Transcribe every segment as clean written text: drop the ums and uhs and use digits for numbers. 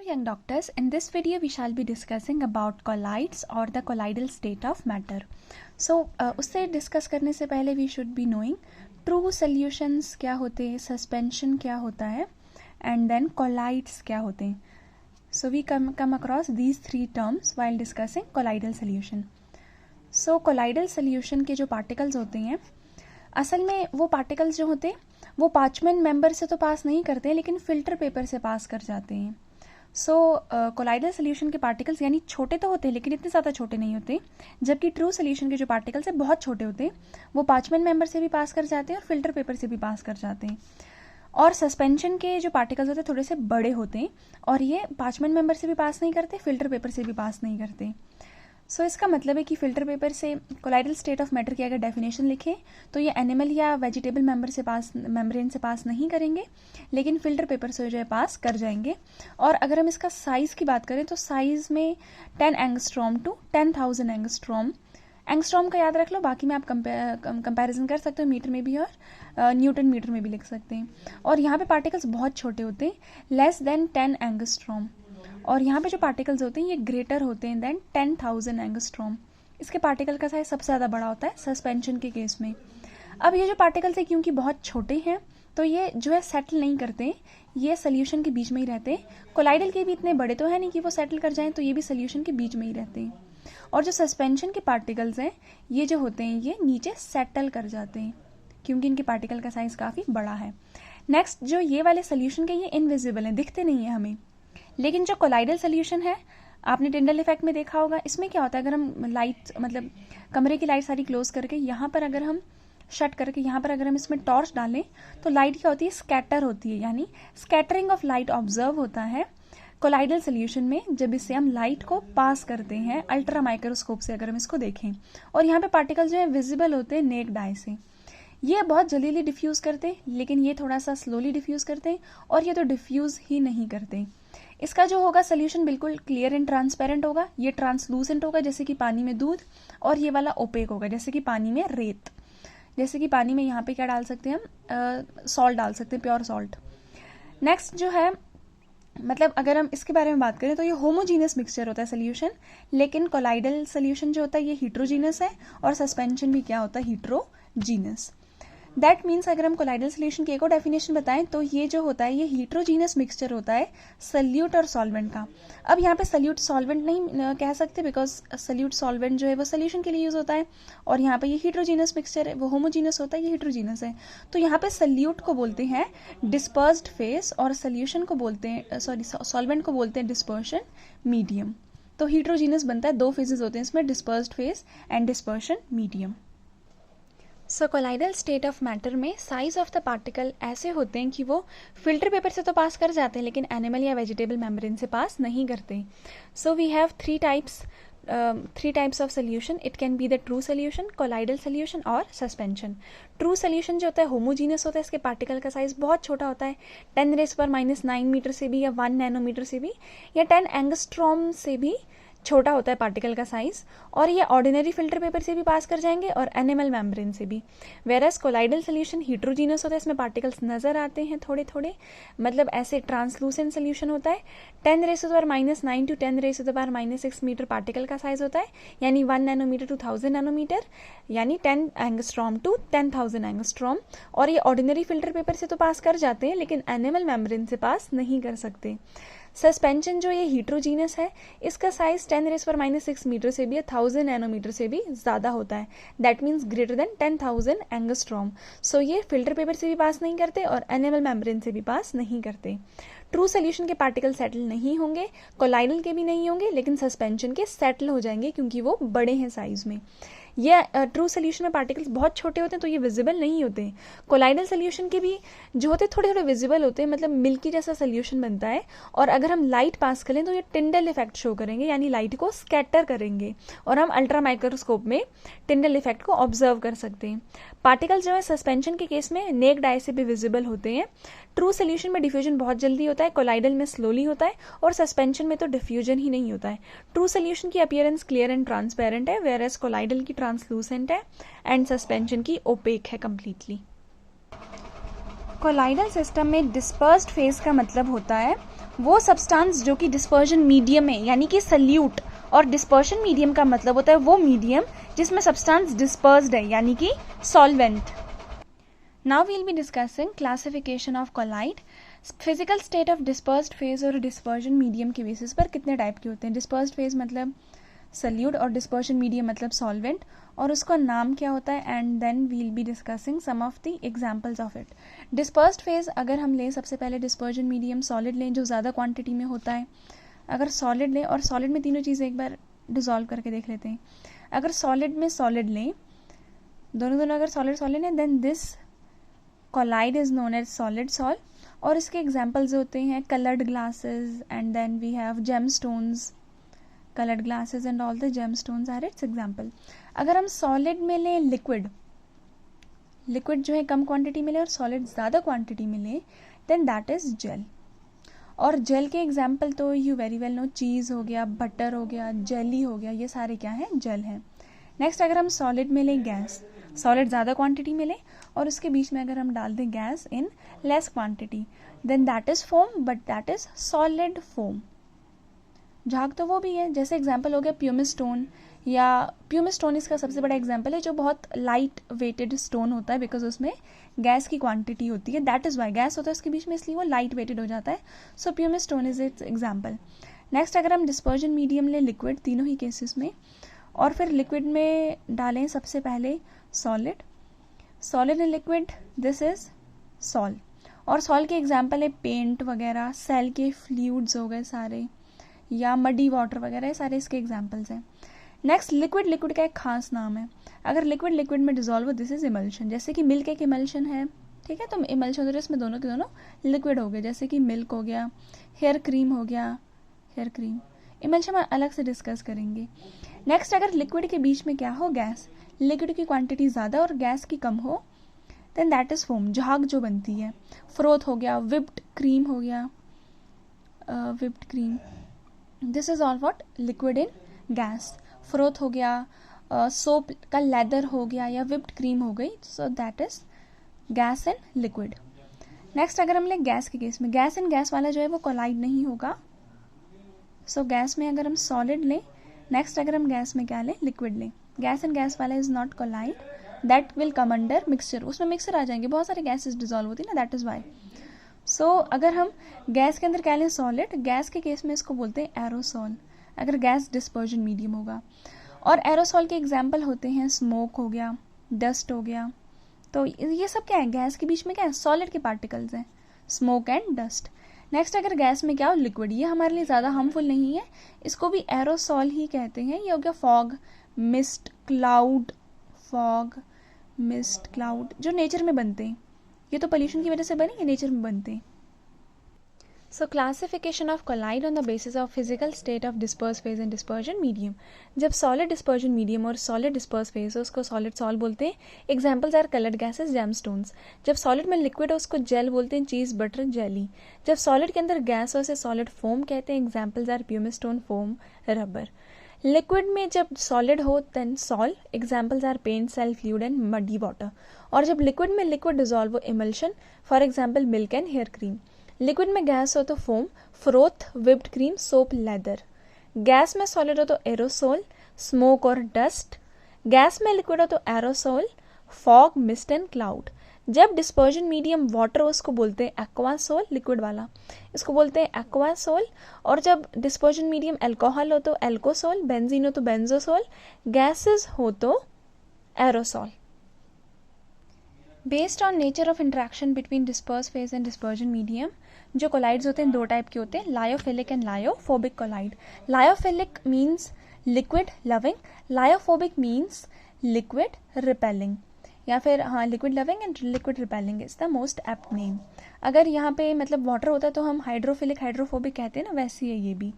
young doctors, in this video we shall be discussing about colloids or the colloidal state of matter. So उससे discuss करने से पहले we should be knowing true solutions क्या होते हैं, suspension क्या होता है, and then colloids क्या होते हैं. So we come across these three terms while discussing colloidal solution. So colloidal solution के जो particles होते हैं, असल में वो particles जो होते हैं वो पार्चमेंट मेंबर से तो पास नहीं करते हैं लेकिन फिल्टर पेपर से पास कर जाते हैं. सो कोलाइडल सोल्यूशन के पार्टिकल्स यानी छोटे तो होते हैं लेकिन इतने ज़्यादा छोटे नहीं होते, जबकि ट्रू सोल्यूशन के जो पार्टिकल्स हैं बहुत छोटे होते हैं, वो पार्चमेंट मेंबर से भी पास कर जाते हैं और फिल्टर पेपर से भी पास कर जाते हैं. और सस्पेंशन के जो पार्टिकल्स होते हैं थोड़े से बड़े होते हैं और ये पार्चमेंट मेंबर से भी पास नहीं करते, फिल्टर पेपर से भी पास नहीं करते. सो इसका मतलब है कि फिल्टर पेपर से कोलाइडल स्टेट ऑफ मैटर की अगर डेफिनेशन लिखें तो ये एनिमल या वेजिटेबल मेम्ब्रेन से पास नहीं करेंगे लेकिन फिल्टर पेपर से जो है पास कर जाएंगे. और अगर हम इसका साइज़ की बात करें तो साइज़ में 10 एंगस्ट्रॉम टू 10,000 एंगस्ट्रॉम. एंगस्ट्रॉम का याद रख लो, बाकी में आप कंपैरिजन कर सकते हो मीटर में भी और न्यूटन मीटर में भी लिख सकते हैं. और यहाँ पे पार्टिकल्स बहुत छोटे होते हैं, लेस देन 10 एंगस्ट्रॉम. और यहाँ पे जो पार्टिकल्स होते हैं ये ग्रेटर होते हैं देन 10,000 एंगस्ट्रॉम. इसके पार्टिकल का साइज सबसे ज़्यादा बड़ा होता है सस्पेंशन के केस में. अब ये जो पार्टिकल्स है क्योंकि बहुत छोटे हैं तो ये जो है सेटल नहीं करते, ये सोल्यूशन के बीच में ही रहते हैं. कोलाइडल के भी इतने बड़े तो है नहीं कि वो सेटल कर जाएं, तो ये भी सोल्यूशन के बीच में ही रहते हैं. और जो सस्पेंशन के पार्टिकल्स हैं ये जो होते हैं ये नीचे सेटल कर जाते हैं क्योंकि इनके पार्टिकल का साइज काफ़ी बड़ा है. नेक्स्ट जो ये वाले सोल्यूशन के ये इनविजिबल हैं, दिखते नहीं है हमें. लेकिन जो कोलाइडल सोल्यूशन है आपने टिंडल इफेक्ट में देखा होगा, इसमें क्या होता है अगर हम लाइट मतलब कमरे की लाइट सारी क्लोज करके यहाँ पर अगर हम शट करके यहाँ पर अगर हम इसमें टॉर्च डालें तो लाइट क्या होती है, स्कैटर होती है, यानी स्कैटरिंग ऑफ लाइट ऑब्जर्व होता है कोलाइडल सोल्यूशन में जब इससे हम लाइट को पास करते हैं अल्ट्रा माइक्रोस्कोप से अगर हम इसको देखें. और यहाँ पे पार्टिकल्स जो है विजिबल होते हैं नेक्ड आई से. ये बहुत जल्दी डिफ्यूज करते हैं लेकिन ये थोड़ा सा स्लोली डिफ्यूज करते हैं और ये तो डिफ्यूज ही नहीं करते. इसका जो होगा सोल्यूशन बिल्कुल क्लियर एंड ट्रांसपेरेंट होगा, ये ट्रांसलूसेंट होगा जैसे कि पानी में दूध, और ये वाला ओपेक होगा जैसे कि पानी में रेत. जैसे कि पानी में यहाँ पे क्या डाल सकते हैं हम, सॉल्ट डाल सकते हैं, प्योर सॉल्ट. नेक्स्ट जो है मतलब अगर हम इसके बारे में बात करें तो ये होमोजीनस मिक्सचर होता है सोल्यूशन, लेकिन कोलाइडल सोल्यूशन जो होता है ये हीट्रोजीनस है और सस्पेंशन भी क्या होता है, हीट्रोजीनस. दैट मीन्स अगर हम कोलाइडल सोल्यूशन की एक और डेफिनेशन बताएं तो ये जो होता है ये हीट्रोजीनस मिक्सचर होता है सल्यूट और सॉल्वेंट का. अब यहाँ पे सल्यूट सॉल्वेंट नहीं कह सकते बिकॉज सल्यूट सॉल्वेंट जो है वो सोल्यूशन के लिए यूज होता है और यहाँ पे ये हीट्रोजीनस मिक्सचर है, वो होमोजीनस होता है, ये हीट्रोजीनस है. तो यहाँ पे सल्यूट को बोलते हैं डिस्पर्स्ड फेस और सोल्यूशन को बोलते हैं सॉल्वेंट को बोलते हैं डिस्पर्शन मीडियम. तो हीट्रोजीनस बनता है, दो फेजेस होते हैं इसमें, dispersed phase and dispersion medium. So colloidal state of matter में साइज ऑफ द पार्टिकल ऐसे होते हैं कि वो फिल्टर पेपर से तो पास कर जाते हैं लेकिन एनिमल या वेजिटेबल मेम्ब्रेन से पास नहीं करते. So we have three types of solution. It can be the true solution, colloidal solution और सस्पेंशन. ट्रू सोल्यूशन जो होता है होमोजीनस होता है, इसके पार्टिकल का साइज बहुत छोटा होता है, 10⁻⁹ मीटर से भी या 1 नैनोमीटर से भी या 10 एंगस्ट्रॉम से भी छोटा होता है पार्टिकल का साइज. और ये ऑर्डिनरी फिल्टर पेपर से भी पास कर जाएंगे और एनिमल मेम्ब्रेन से भी. वेरस कोलाइडल सोल्यूशन हीट्रोजीनस होता है, इसमें पार्टिकल्स नजर आते हैं थोड़े थोड़े, मतलब ऐसे ट्रांसलूसेंट सोल्यूशन होता है. 10⁻⁹ टू 10⁻⁶ मीटर पार्टिकल का साइज होता है, यानी 1 नैनोमीटर टू 1000 नैनोमीटर, यानी 10 एंगस्ट्रॉम टू 10,000 एंगस्ट्रॉम. और ये ऑर्डिनरी फिल्टर पेपर से तो पास कर जाते हैं लेकिन एनिमल मेम्ब्रेन से पास नहीं कर सकते. सस्पेंशन जो ये हीट्रोजीनस है इसका साइज 10⁻⁶ मीटर से भी या 1000 नैनोमीटर से भी ज़्यादा होता है. That means greater than 10,000 angstrom. So ये फिल्टर पेपर से भी पास नहीं करते और एनिमल मेम्ब्रेन से भी पास नहीं करते. ट्रू सोल्यूशन के पार्टिकल सेटल नहीं होंगे, कोलाइडल के भी नहीं होंगे, लेकिन सस्पेंशन के सेटल हो जाएंगे क्योंकि वो बड़े हैं साइज में. ये ट्रू सोल्यूशन में पार्टिकल्स बहुत छोटे होते हैं तो ये विजिबल नहीं होते. कोलाइडल सोल्यूशन के भी जो होते हैं थोड़े थोड़े विजिबल होते हैं, मतलब मिल्की जैसा सोल्यूशन बनता है और अगर हम लाइट पास करें तो ये टिंडल इफेक्ट शो करेंगे, यानी लाइट को स्कैटर करेंगे और हम अल्ट्रा माइक्रोस्कोप में टिंडल इफेक्ट को ऑब्जर्व कर सकते हैं. पार्टिकल्स जो है सस्पेंशन के केस में नेक्ड आई से भी विजिबल होते हैं. ट्रू सोल्यूशन में डिफ्यूजन बहुत जल्दी होता है, कोलाइडल में स्लोली होता है और सस्पेंशन में तो डिफ्यूजन ही नहीं होता है. ट्रू सोल्यूशन की अपीयरेंस क्लियर एंड ट्रांसपेरेंट है, वेयर एज कोलाइडल की ट्रांसलूसेंट है एंड सस्पेंशन की ओपेक है कंप्लीटली. कोलाइडल सिस्टम में डिस्पर्स्ड फेज का मतलब होता है वो सब्सटेंस जो कि डिस्पर्जन मीडियम में, यानी कि सल्यूट, और डिस्पर्शन मीडियम का मतलब होता है वो मीडियम जिसमें सब्सटेंस डिस्पर्स्ड है, यानी कि solvent. Now we'll be discussing classification of colloid. Physical state of dispersed phase और डिस्पर्जन मीडियम के बेसिस पर कितने टाइप के होते हैं। डिस्पर्स्ड फेज मतलब सल्यूट और डिस्पर्शन मीडियम मतलब सॉल्वेंट, और उसका नाम क्या होता है, and then we'll be discussing some of the examples of it. Dispersed phase अगर हम लें, सबसे पहले डिस्पर्जन मीडियम सॉलिड लें जो ज़्यादा क्वांटिटी में होता है। अगर सॉलिड लें, और सॉलिड में तीनों चीज़ें एक बार डिजॉल्व करके देख लेते हैं। अगर सॉलिड में सॉलिड लें, दोनों अगर सॉलिड सॉलिड है, then this colloid is known as solid sol. और इसके एग्जाम्पल्स होते हैं coloured glasses, and then we have gem stones, colored glasses and all the gemstones are its example. अगर हम सॉलिड में लें लिक्विड जो है कम क्वांटिटी में ले और सॉलिड ज़्यादा क्वांटिटी में ले, देन दैट इज जेल। और जेल के एग्जाम्पल तो यू वेरी वेल नो, चीज़ हो गया, बटर हो गया, जेली हो गया, ये सारे क्या हैं, जेल हैं। नेक्स्ट अगर हम सॉलिड में लें गैस, सॉलिड ज़्यादा क्वांटिटी में लें और उसके बीच में अगर हम डाल दें gas in less quantity, then that is foam, but that is solid foam. झाग तो वो भी है, जैसे एग्जाम्पल हो गया प्यूमिस स्टोन, या प्यूमिस स्टोन इसका सबसे बड़ा एग्जाम्पल है जो बहुत लाइट वेटेड स्टोन होता है, बिकॉज उसमें गैस की क्वांटिटी होती है, दैट इज़ वाई गैस होता है उसके बीच में, इसलिए वो लाइट वेटेड हो जाता है। So pumice stone is its example. Next अगर हम डिस्पर्जन मीडियम लें लिक्विड, तीनों ही केसेस में, और फिर लिक्विड में डालें सबसे पहले solid in liquid, this is sol. और सॉल के एग्जाम्पल है पेंट वगैरह, सेल के फ्लूइड्स हो गए सारे, या मडी वाटर वगैरह, सारे इसके एग्जाम्पल्स हैं। नेक्स्ट लिक्विड का एक खास नाम है। अगर लिक्विड में डिजोल्व हो, दिस इज इमल्शन। जैसे कि मिल्क एक इमल्शन है, ठीक है, तो इमल्शन हो रहा है, इसमें दोनों के दोनों लिक्विड हो गए, जैसे कि मिल्क हो गया, हेयर क्रीम हो गया, हेयर क्रीम इमल्शन हम अलग से डिस्कस करेंगे। नेक्स्ट अगर लिक्विड के बीच में क्या हो, गैस, लिक्विड की क्वांटिटी ज़्यादा और गैस की कम हो, देन दैट इज फोम, झाग जो बनती है। फ्रोथ हो गया, विप्ड क्रीम हो गया, whipped cream, this is all what, liquid in gas. Froth हो गया, सोप का लेदर हो गया, या विप्ड क्रीम हो गई, so that is gas in liquid. Next अगर हम लें गैस के केस में, गैस इन गैस वाला जो है वो कोलाइड नहीं होगा। सो गैस में अगर हम सॉलिड लें, नेक्स्ट अगर हम गैस में क्या लें, लिक्विड लें, गैस इन गैस वाला is not colloid, that will come under mixture. उसमें मिक्सर आ जाएंगे, बहुत सारे गैसेस डिजोल्व होती है ना, दैट इज वाई। सो अगर हम गैस के अंदर क्या लें, सॉलिड, गैस के केस में इसको बोलते हैं एरोसॉल, अगर गैस डिस्पर्जन मीडियम होगा। और एरोसॉल के एग्जाम्पल होते हैं स्मोक हो गया, डस्ट हो गया, तो ये सब क्या है, गैस के बीच में क्या है, सॉलिड के पार्टिकल्स हैं, स्मोक एंड डस्ट। नेक्स्ट अगर गैस में क्या हो, लिक्विड, ये हमारे लिए ज़्यादा हार्मफुल नहीं है, इसको भी एरोसॉल ही कहते हैं। ये हो गया fog, mist, cloud, fog, mist, cloud, जो नेचर में बनते हैं, ये तो पोल्यूशन की वजह से बने, ये नेचर में बनते हैं। So classification of colloid on the basis of physical state of disperse phase and dispersion medium. जब सॉलिड डिस्पर्जन मीडियम और सॉलिड डिस्पर्स फेज हो उसको सॉलिड सॉल बोलते हैं। Examples are coloured gases, gemstones. जब सॉलिड में लिक्विड हो उसको जेल बोलते हैं, चीज, बटर, जेली। जब सॉलिड के अंदर गैस हो उसे सॉलिड फोम कहते हैं। Examples are pumice stone, foam, rubber. Liquid में जब सॉलिड हो then sol, examples are paint, cell fluid and muddy water. और जब लिक्विड में लिक्विड डिजोल्व हो, emulsion, for example milk and hair cream. Liquid में गैस हो तो foam, froth, whipped cream, soap, lather. Gas में सॉलिड हो तो एरोसोल, स्मोक और डस्ट। गैस में लिक्विड हो तो aerosol, fog, mist and cloud. जब डिस्पर्जन मीडियम वाटर हो उसको बोलते हैं एक्वासोल, लिक्विड वाला, इसको बोलते हैं एक्वासोल। और जब डिस्पर्जन मीडियम अल्कोहल हो तो एल्कोसोल, बेंजीन हो तो बेंजोसोल, गैसेस हो तो aerosol. Based on nature of interaction between disperse phase and dispersion medium, जो कोलाइड्स होते हैं दो टाइप के होते हैं, lyophilic and lyophobic colloid. Lyophilic means liquid loving, lyophobic means liquid repelling, या फिर हाँ liquid loving and liquid repelling is the most apt name. अगर यहाँ पे मतलब वाटर होता है तो हम हाइड्रोफिलिक हाइड्रोफोबिक कहते हैं ना, वैसे ही है ये भी।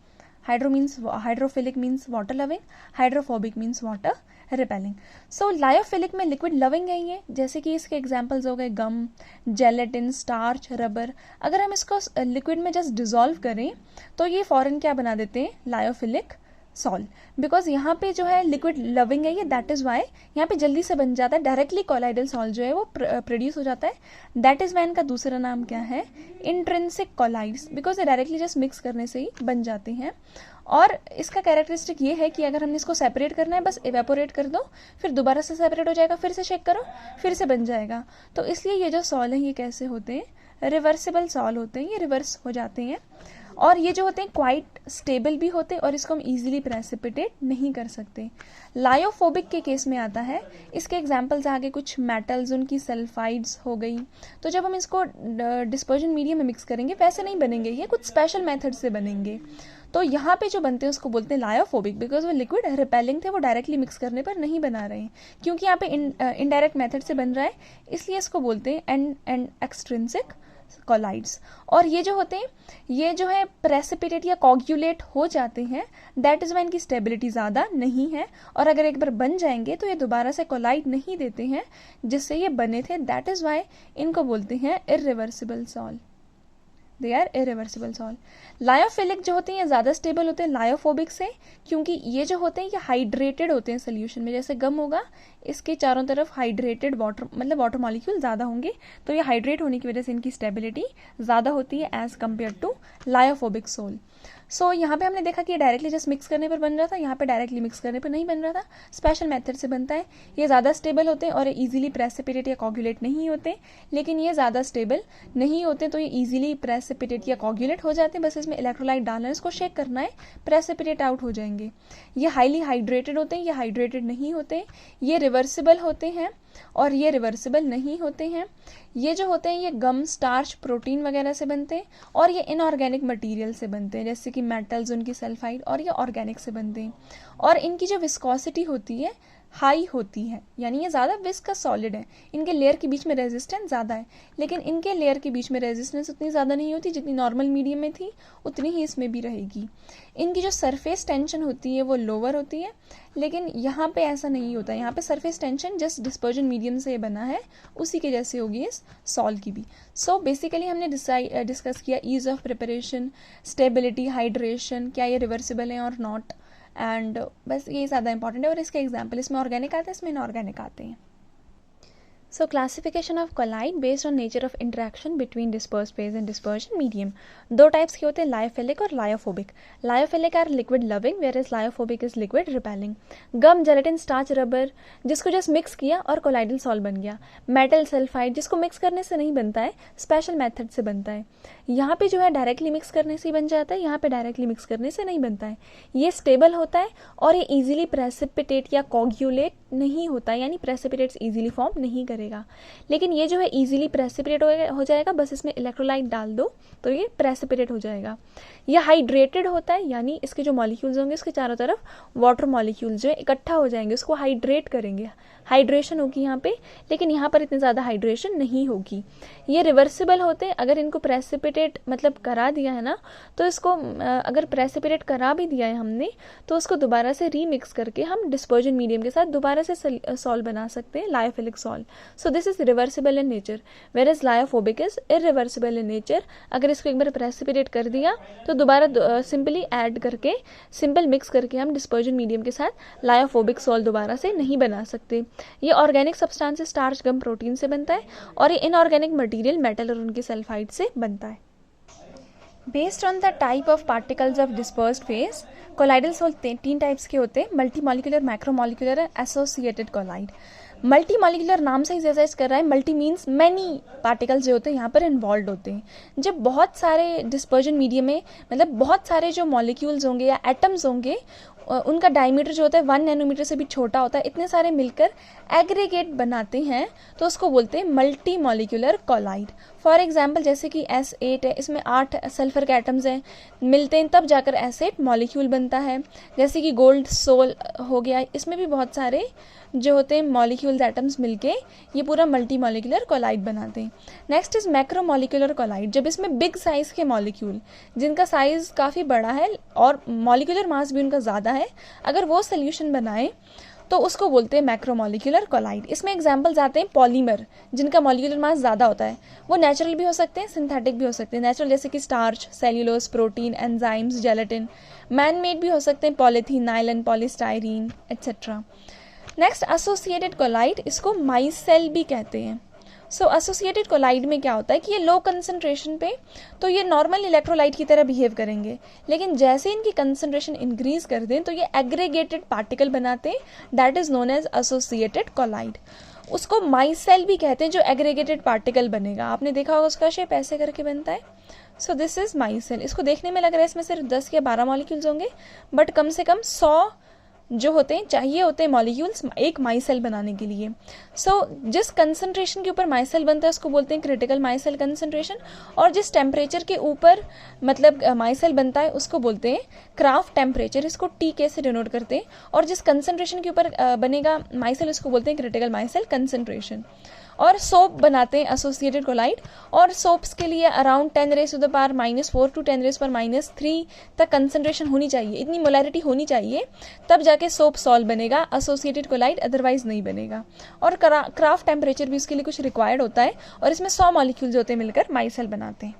Hydrophilic means water loving, hydrophobic means water repelling. So lyophilic में लिक्विड लविंग है ये, जैसे कि इसके एग्जांपल्स हो गए गम, जेलेटिन, स्टार्च, रबर। अगर हम इसको लिक्विड में जस्ट डिजोल्व करें तो ये फॉरन क्या बना देते हैं, लायोफिलिक सॉल, बिकॉज यहाँ पे जो है लिक्विड लविंग है ये, दैट इज वाई यहाँ पे जल्दी से बन जाता है, डायरेक्टली कोलाइडल सॉल जो है वो प्रोड्यूस हो जाता है। दैट इज वाई इनका दूसरा नाम क्या है, इंट्रिंसिक कोलाइड्स, बिकॉज ये डायरेक्टली जस्ट मिक्स करने से ही बन जाते हैं। और इसका कैरेक्टरिस्टिक ये है कि अगर हमने इसको सेपरेट करना है, बस इवेपोरेट कर दो, फिर दोबारा से सेपरेट हो जाएगा, फिर से शेक करो, फिर से बन जाएगा। तो इसलिए ये जो सॉल है ये कैसे होते हैं, रिवर्सिबल सॉल होते हैं, ये रिवर्स हो जाते हैं। और ये जो होते हैं क्वाइट स्टेबल भी होते हैं और इसको हम इजीली प्रेसिपिटेट नहीं कर सकते। लायोफोबिक के केस में आता है, इसके एग्जांपल्स आगे कुछ मेटल्स, उनकी सल्फाइड्स हो गई, तो जब हम इसको डिस्पर्जन मीडियम में मिक्स करेंगे वैसे नहीं बनेंगे, ये कुछ स्पेशल मेथड से बनेंगे। तो यहाँ पे जो बनते हैं उसको बोलते हैं लायोफोबिक, बिकॉज वो लिक्विड रिपेलिंग थे, वो डायरेक्टली मिक्स करने पर नहीं बना रहे हैं, क्योंकि यहाँ पे इनडायरेक्ट मेथड से बन रहा है, इसलिए इसको बोलते हैं एंड एक्सट्रिंसिक कोलाइड्स। और ये जो होते हैं ये जो है प्रेसिपिटेट या कॉग्यूलेट हो जाते हैं, दैट इज वाई इनकी स्टेबिलिटी ज़्यादा नहीं है, और अगर एक बार बन जाएंगे तो ये दोबारा से कोलाइड नहीं देते हैं जिससे ये बने थे, दैट इज वाई इनको बोलते हैं irreversible sol, they are irreversible sol. Lyophilic जो होते हैं ये ज़्यादा स्टेबल होते हैं लायोफोबिक से, क्योंकि ये जो होते हैं ये हाइड्रेटेड होते हैं सोल्यूशन में, जैसे गम होगा इसके चारों तरफ हाइड्रेटेड वाटर, मतलब वाटर मॉलिक्यूल ज़्यादा होंगे, तो ये हाइड्रेट होने की वजह से इनकी स्टेबिलिटी ज़्यादा होती है as compare to lyophobic sol. So यहाँ पे हमने देखा कि ये डायरेक्टली जस्ट मिक्स करने पर बन रहा था, यहाँ पे डायरेक्टली मिक्स करने पर नहीं बन रहा था, स्पेशल मेथड से बनता है। ये ज़्यादा स्टेबल होते हैं और ये ईजिली प्रेसिपिटेट या कॉग्यूलेट नहीं होते, लेकिन ये ज़्यादा स्टेबल नहीं होते, तो ये ईजिली प्रेसिपिटेट या कॉग्यूलेट हो जाते हैं, बस इसमें इलेक्ट्रोलाइट डालना है, इसको शेक करना है, प्रेसिपिटेट आउट हो जाएंगे। ये हाईली हाइड्रेटेड होते हैं, ये हाइड्रेटेड नहीं होते, ये रिवर्सिबल होते हैं और ये रिवर्सिबल नहीं होते हैं। ये जो होते हैं ये गम, स्टार्च, प्रोटीन वगैरह से बनते हैं, और ये इनऑर्गेनिक मटेरियल से बनते हैं, जैसे कि मेटल्स, उनकी सल्फाइड, और ये ऑर्गेनिक से बनते हैं। और इनकी जो विस्कोसिटी होती है हाई होती है, यानी ये ज़्यादा विस्कस सॉलिड है, इनके लेयर के बीच में रेजिस्टेंस ज़्यादा है, लेकिन इनके लेयर के बीच में रेजिस्टेंस उतनी ज़्यादा नहीं होती, जितनी नॉर्मल मीडियम में थी उतनी ही इसमें भी रहेगी। इनकी जो सरफेस टेंशन होती है वो लोअर होती है, लेकिन यहाँ पे ऐसा नहीं होता, यहाँ पे surface tension just dispersion medium से बना है, उसी के जैसे होगी इस सॉल की भी। सो बेसिकली हमने डिस्कस किया ease of preparation, stability, hydration, क्या ये रिवर्सिबल है और नॉट, एंड बस ये ज़्यादा इंपॉर्टेंट है। और इसके एग्जाम्पल इसमें ऑर्गेनिक आते हैं, इसमें इनऑर्गेनिक आते हैं। So classification of colloid based on nature of interaction between dispersed phase and dispersion medium. दो टाइप्स के होते हैं, लायोफिलिक और lyophobic. Lyophilic are liquid loving whereas lyophobic is liquid repelling. Gum, gelatin, starch, rubber जिसको just mix किया और colloidal salt बन गया। मेटल, सल्फाइड जिसको मिक्स करने से नहीं बनता है, स्पेशल मेथड से बनता है। यहाँ पे जो है डायरेक्टली मिक्स करने से ही बन जाता है, यहाँ पे डायरेक्टली मिक्स करने से नहीं बनता है। ये स्टेबल होता है और ये इजीली प्रेसिपिटेट या कॉग्यूलेट नहीं होता, यानी प्रेसिपिटेट्स इजीली फॉर्म नहीं करेगा। लेकिन ये जो है इजीली प्रेसिपिटेट हो जाएगा, बस इसमें इलेक्ट्रोलाइट डाल दो तो ये प्रेसिपिटेट हो जाएगा। ये हाइड्रेटेड होता है, यानी इसके जो मॉलिक्यूल्स होंगे उसके चारों तरफ वाटर मॉलिक्यूल्स जो है इकट्ठा हो जाएंगे, उसको हाइड्रेट करेंगे, हाइड्रेशन होगी यहाँ पे, लेकिन यहाँ पर इतनी ज़्यादा हाइड्रेशन नहीं होगी। ये रिवर्सिबल होते हैं, अगर इनको प्रेसिपिटेट मतलब करा दिया है ना, तो इसको अगर प्रेसिपिटेट करा भी दिया है हमने, तो उसको दोबारा से रीमिक्स करके हम डिस्पर्जन मीडियम के साथ दोबारा से सॉल्ट बना सकते हैं, lyophilic salt. So this is reversible in nature, whereas lyophobic is irreversible in nature. अगर इसको एक बार प्रेसिपिटेट कर दिया तो दोबारा सिंपली ऐड करके, सिंपल मिक्स करके हम डिस्पर्जन मीडियम के साथ लायोफोबिक सॉल्ट दोबारा से नहीं बना सकते। ये ऑर्गेनिक सब्सटेंस स्टार्च, गम, प्रोटीन से बनता है, और ये इनऑर्गेनिक मटेरियल मेटल और उनकी सल्फाइड से बनता है। Based on the type of particles of dispersed phase, colloidal sols 3 types के होते हैं, multi molecular, macromolecular and associated colloid. Multi molecular नाम से ही सजेस्ट कर रहा है, मल्टी मीन्स मैनी पार्टिकल्स जो होते हैं यहाँ पर इन्वॉल्व होते हैं। जब बहुत सारे डिस्पर्जन मीडियम में, मतलब बहुत सारे जो मॉलिक्यूल्स होंगे या एटम्स होंगे, उनका डायमीटर जो होता है 1 नैनोमीटर से भी छोटा होता है, इतने सारे मिलकर एग्रीगेट बनाते हैं, तो उसको बोलते हैं multi molecular colloid. For example जैसे कि S8 है, इसमें 8 सल्फर के एटम्स हैं, मिलते हैं तब जाकर S8 मॉलिक्यूल बनता है। जैसे कि गोल्ड सोल हो गया, इसमें भी बहुत सारे जो होते हैं मॉलिक्यूल्स, एटम्स मिलके ये पूरा मल्टी मॉलिक्यूलर कोलाइड बनाते हैं। Next is macro molecular colloid, जब इसमें बिग साइज के मॉलिक्यूल जिनका साइज काफ़ी बड़ा है और मॉलिक्यूलर मास भी उनका ज़्यादा है, अगर वो सोल्यूशन बनाए तो उसको बोलते हैं मैक्रोमोलिकुलर कोलाइड। इसमें एग्जाम्पल्स आते हैं पॉलीमर, जिनका मॉलिक्यूलर मास ज़्यादा होता है, वो नेचुरल भी हो सकते हैं, सिंथेटिक भी हो सकते हैं। नेचुरल जैसे कि starch, cellulose, protein, enzymes, gelatin. Man made भी हो सकते हैं, polythene, nylon, polystyrene etcetera. Next associated colloid, इसको माइसेल भी कहते हैं। सो एसोसिएटेड कोलाइड में क्या होता है कि ये लो कंसंट्रेशन पे तो ये नॉर्मल इलेक्ट्रोलाइट की तरह बिहेव करेंगे, लेकिन जैसे इनकी कंसंट्रेशन इंक्रीज कर दें तो ये एग्रीगेटेड पार्टिकल बनाते हैं, that is known as associated colloid. उसको माइसेल भी कहते हैं जो एग्रीगेटेड पार्टिकल बनेगा। आपने देखा होगा उसका शेप ऐसे करके बनता है। So this is myself. इसको देखने में लग रहा है इसमें सिर्फ 10 या 12 मॉलिक्यूल्स होंगे, बट कम से कम 100 जो होते हैं चाहिए होते हैं मॉलिक्यूल्स एक माइसेल बनाने के लिए। सो जिस कंसंट्रेशन के ऊपर माइसेल बनता है उसको बोलते हैं क्रिटिकल माइसेल कंसंट्रेशन, और जिस टेम्परेचर के ऊपर मतलब माइसेल बनता है उसको बोलते हैं क्राफ्ट टेम्परेचर, इसको टी के से डिनोट करते हैं। और जिस कंसंट्रेशन के ऊपर बनेगा माइसेल उसको बोलते हैं क्रिटिकल माइसेल कंसंट्रेशन। और सोप बनाते हैं एसोसिएटेड कोलाइड, और सोप्स के लिए अराउंड 10⁻⁻⁴ टू 10⁻³ तक कंसंट्रेशन होनी चाहिए, इतनी मोलैरिटी होनी चाहिए, तब जाके सोप सॉल्व बनेगा एसोसिएटेड कोलाइड, अदरवाइज नहीं बनेगा। और क्राफ्ट टेम्परेचर भी उसके लिए कुछ रिक्वायर्ड होता है, और इसमें 100 मॉलिक्यूल्स होते हैं मिलकर माइसेल बनाते हैं।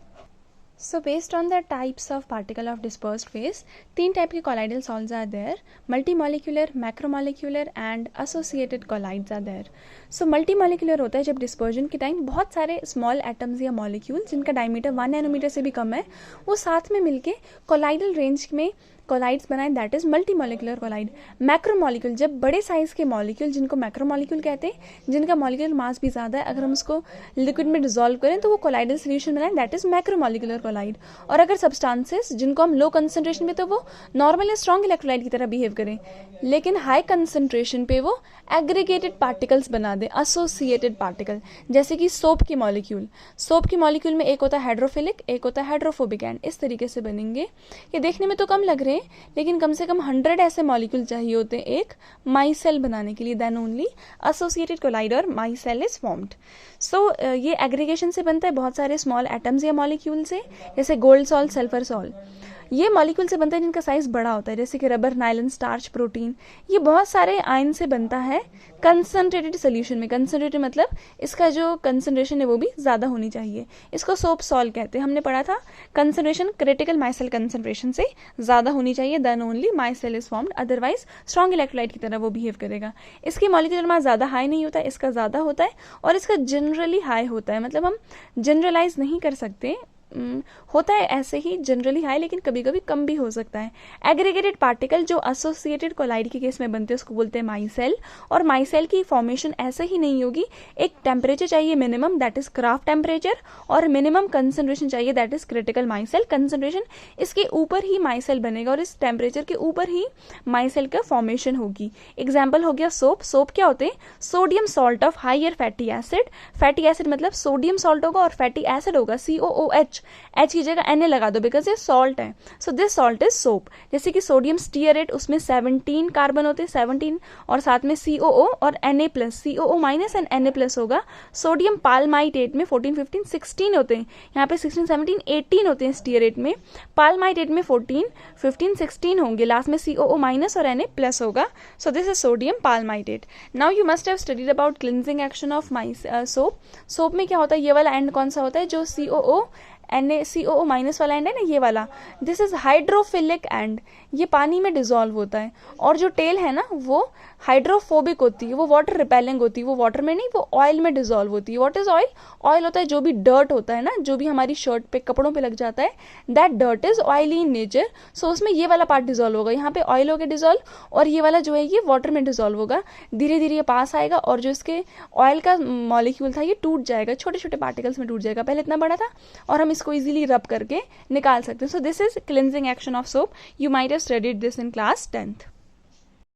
So based on the types of particle of dispersed phase, 3 type के colloidal salts are there: multimolecular, macromolecular and associated colloids are there. So multimolecular होता है जब डिस्पर्जन के टाइम बहुत सारे स्मॉल एटम्स या मॉलिक्यूल जिनका डायमीटर 1 नैनोमीटर से भी कम है वो साथ में मिलके कोलाइडल रेंज में कोलाइड्स बनाए, दैट इज मल्टीमोलिकुलर कोलाइड। मैक्रोमोलिक्यूल जब बड़े साइज के मॉलिक्यूल जिनको मैक्रोमोलिक्यूल कहते हैं, जिनका मॉलिक्यूलर मास भी ज़्यादा है, अगर हम उसको लिक्विड में डिसॉल्व करें तो वो कोलाइडल सोल्यूशन बनाए, दैट इज मैक्रोमोलिकुलर कोलाइड। और अगर सब्सटेंसेस जिनको हम लो कंसंट्रेशन में तो वो नॉर्मल या स्ट्रॉन्ग इलेक्ट्रोलाइट की तरह बिहेव करें, लेकिन हाई कंसंट्रेशन पे वो एग्रीगेटेड पार्टिकल्स बना दें, एसोसिएटेड पार्टिकल। जैसे कि सोप की मॉलिक्यूल में एक होता है हाइड्रोफिलिक, एक होता है हाइड्रोफोबिक एंड, इस तरीके से बनेंगे। ये देखने में तो कम लग रहे हैं, लेकिन कम से कम 100 ऐसे मॉलिक्यूल चाहिए होते हैं एक माइसेल बनाने के लिए, देन ओनली एसोसिएटेड कोलाइड और माइसेल इज फॉर्म्ड। सो ये एग्रीगेशन से बनता है बहुत सारे स्मॉल एटम्स या मॉलिक्यूल से, जैसे गोल्ड सॉल्ट, सल्फर सॉल्ट। ये मॉलिक्यूल से बनता है जिनका साइज बड़ा होता है, जैसे कि रबर, नायलन, स्टार्च, प्रोटीन। ये बहुत सारे आयन से बनता है कंसंट्रेटेड सोल्यूशन में। कंसंट्रेटेड मतलब इसका जो कंसंट्रेशन है वो भी ज़्यादा होनी चाहिए। इसको सोप सॉल्ट कहते हैं। हमने पढ़ा था कंसंट्रेशन क्रिटिकल माइसेल कंसंट्रेशन से ज़्यादा होनी चाहिए, then only micelle is formed, otherwise strong electrolyte की तरह वो बिहेव करेगा। इसकी मॉलिक्यूलर मास ज़्यादा हाई नहीं होता है, इसका ज़्यादा होता है, और इसका जनरली हाई होता है। मतलब हम जनरलाइज नहीं कर सकते, होता है ऐसे ही जनरली हाई, लेकिन कभी कभी कम भी हो सकता है। एग्रीगेटेड पार्टिकल जो एसोसिएटेड कोलाइड के केस में बनते हैं उसको बोलते हैं माइसेल, और माइसेल की फॉर्मेशन ऐसे ही नहीं होगी, एक टेम्परेचर चाहिए minimum, that is craft temperature, और मिनिमम कंसंट्रेशन चाहिए, that is critical myself concentration. इसके ऊपर ही माइसेल बनेगा और इस टेम्परेचर के ऊपर ही माइसेल का फॉर्मेशन होगी। एग्जाम्पल हो गया सोप। सोप क्या होते हैं? Sodium salt of higher fatty acid. Fatty acid मतलब सोडियम सॉल्ट होगा और फैटी एसिड होगा COOH, एच की जगह Na लगा दो बिकॉज ये सॉल्ट है। So this salt is soap. जैसे कि सोडियम स्टीयरेट, उसमें 17 कार्बन होते हैं, 17 और साथ में COO और Na+, COO- एंड Na+ होगा। सोडियम पालमाइटेट में 14, 15, 16 होते हैं, यहाँ पे 16, 17, 18 होते हैं स्टीयरेट में। पालमाइटेट में 14, 15, 16 होंगे, लास्ट में COO- और Na+ होगा। So this is sodium palmitate. Now you must have studied about cleansing action of soap. Soap में क्या होता है? ये वाला एंड कौन सा होता है? जो COO वाला एंड है ना, ये वाला, दिस इज हाइड्रोफिलिक एंड, ये पानी में डिसॉल्व होता है। और जो टेल है ना वो हाइड्रोफोबिक होती है, वो वाटर रिपेलिंग होती है, वो वाटर में नहीं, वो ऑयल में डिसॉल्व होती है। What is oil? ऑयल होता है जो भी डर्ट होता है ना, जो भी हमारी शर्ट पे, कपड़ों पे लग जाता है, that dirt is oily in nature. So उसमें ये वाला पार्ट डिसॉल्व होगा, यहाँ पे ऑयल होगा डिसॉल्व, और ये वाला जो है ये वाटर में डिसॉल्व होगा। धीरे धीरे ये पास आएगा और जो इसके ऑयल का मॉलिक्यूल था ये टूट जाएगा, छोटे छोटे पार्टिकल्स में टूट जाएगा। पहले इतना बड़ा था और हम इसको इजीली रब करके निकाल सकते हैं। सो this is cleansing action of soap. You might have studied this in class 10th।